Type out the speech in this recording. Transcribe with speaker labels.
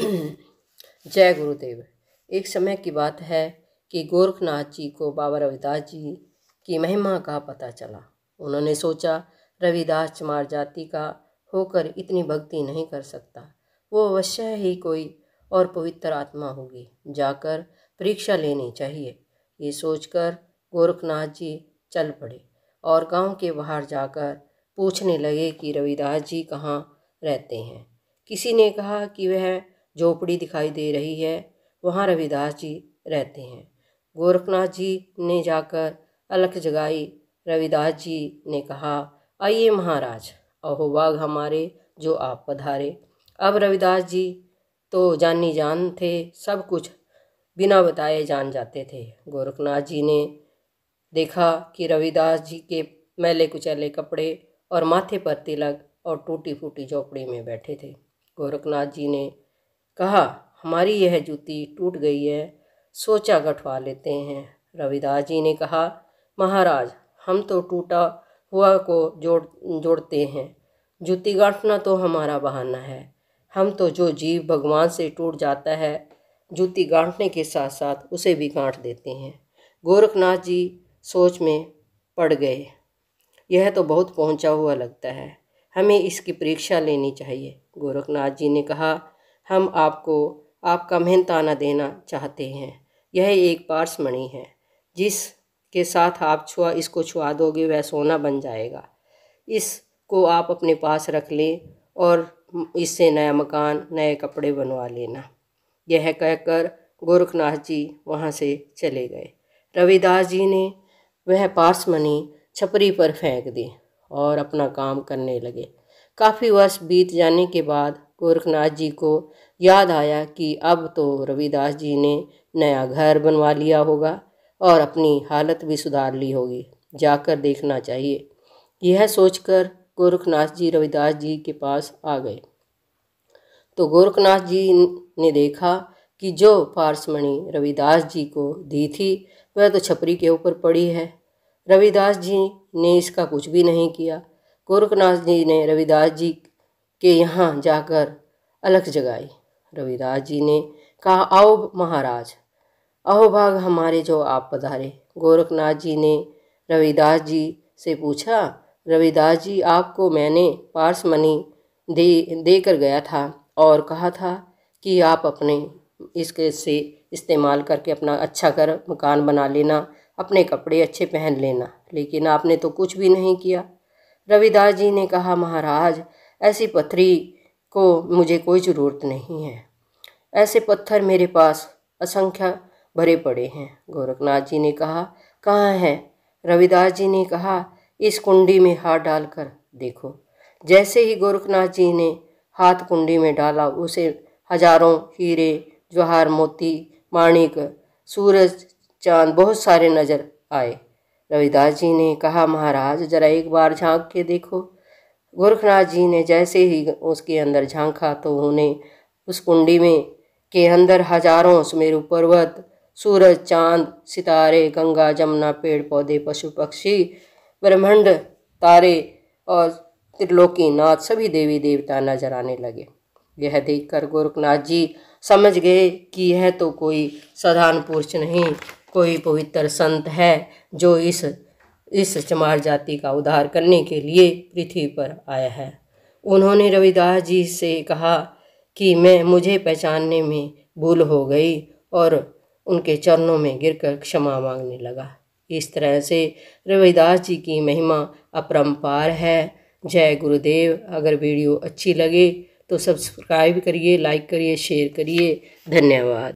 Speaker 1: जय गुरुदेव। एक समय की बात है कि गोरखनाथ जी को बाबा रविदास जी की महिमा का पता चला। उन्होंने सोचा, रविदास चमार जाति का होकर इतनी भक्ति नहीं कर सकता, वो अवश्य ही कोई और पवित्र आत्मा होगी, जाकर परीक्षा लेनी चाहिए। ये सोचकर गोरखनाथ जी चल पड़े और गांव के बाहर जाकर पूछने लगे कि रविदास जी कहाँ रहते हैं। किसी ने कहा कि वह झोपड़ी दिखाई दे रही है, वहाँ रविदास जी रहते हैं। गोरखनाथ जी ने जाकर अलख जगाई। रविदास जी ने कहा, आइए महाराज, अहोभाग हमारे जो आप पधारे। अब रविदास जी तो जानी जान थे, सब कुछ बिना बताए जान जाते थे। गोरखनाथ जी ने देखा कि रविदास जी के मैले कुचैले कपड़े और माथे पर तिलक और टूटी फूटी झोपड़ी में बैठे थे। गोरखनाथ जी ने कहा, हमारी यह जूती टूट गई है, सोचा गठवा लेते हैं। रविदास जी ने कहा, महाराज, हम तो टूटा हुआ को जोड़ते हैं, जूती गांठना तो हमारा बहाना है। हम तो जो जीव भगवान से टूट जाता है, जूती गांठने के साथ साथ उसे भी गांठ देते हैं। गोरखनाथ जी सोच में पड़ गए, यह तो बहुत पहुंचा हुआ लगता है, हमें इसकी परीक्षा लेनी चाहिए। गोरखनाथ जी ने कहा, हम आपको आपका मेहनताना देना चाहते हैं। यह एक पारसमणि है, जिसके साथ आप इसको छुआ दोगे वह सोना बन जाएगा। इसको आप अपने पास रख लें और इससे नया मकान, नए कपड़े बनवा लेना। यह कहकर गोरखनाथ जी वहाँ से चले गए। रविदास जी ने वह पारसमणि छपरी पर फेंक दी और अपना काम करने लगे। काफ़ी वर्ष बीत जाने के बाद गोरखनाथ जी को याद आया कि अब तो रविदास जी ने नया घर बनवा लिया होगा और अपनी हालत भी सुधार ली होगी, जाकर देखना चाहिए। यह सोचकर गोरखनाथ जी रविदास जी के पास आ गए तो गोरखनाथ जी ने देखा कि जो पारसमणि रविदास जी को दी थी वह तो छपरी के ऊपर पड़ी है। रविदास जी ने इसका कुछ भी नहीं किया। गोरखनाथ जी ने रविदास जी के यहाँ जाकर अलख जगाई। रविदास जी ने कहा, आओ महाराज, अहोभाग हमारे जो आप पधारे। गोरखनाथ जी ने रविदास जी से पूछा, रविदास जी, आपको मैंने पारसमणि दे कर गया था और कहा था कि आप अपने इसके से इस्तेमाल करके अपना अच्छा घर मकान बना लेना, अपने कपड़े अच्छे पहन लेना, लेकिन आपने तो कुछ भी नहीं किया। रविदास जी ने कहा, महाराज, ऐसी पत्थरी को मुझे कोई ज़रूरत नहीं है, ऐसे पत्थर मेरे पास असंख्य भरे पड़े हैं। गोरखनाथ जी ने कहा, कहाँ हैं? रविदास जी ने कहा, इस कुंडी में हाथ डालकर देखो। जैसे ही गोरखनाथ जी ने हाथ कुंडी में डाला, उसे हजारों हीरे, जवाहर, मोती, माणिक, सूरज, चांद बहुत सारे नजर आए। रविदास जी ने कहा, महाराज, जरा एक बार झांक के देखो। गोरखनाथ जी ने जैसे ही उसके अंदर झांका तो उन्हें उस कुंडी में के अंदर हजारों सुमेरु पर्वत, सूरज, चांद, सितारे, गंगा, जमुना, पेड़ पौधे, पशु पक्षी, ब्रह्मांड, तारे और त्रिलोकीनाथ सभी देवी देवता नजर आने लगे। यह देखकर गोरखनाथ जी समझ गए कि यह तो कोई साधारण पुरुष नहीं, कोई पवित्र संत है जो इस चमार जाति का उद्धार करने के लिए पृथ्वी पर आया है। उन्होंने रविदास जी से कहा कि मुझे पहचानने में भूल हो गई और उनके चरणों में गिरकर क्षमा मांगने लगा। इस तरह से रविदास जी की महिमा अपरंपार है। जय गुरुदेव। अगर वीडियो अच्छी लगे तो सब्सक्राइब करिए, लाइक करिए, शेयर करिए। धन्यवाद।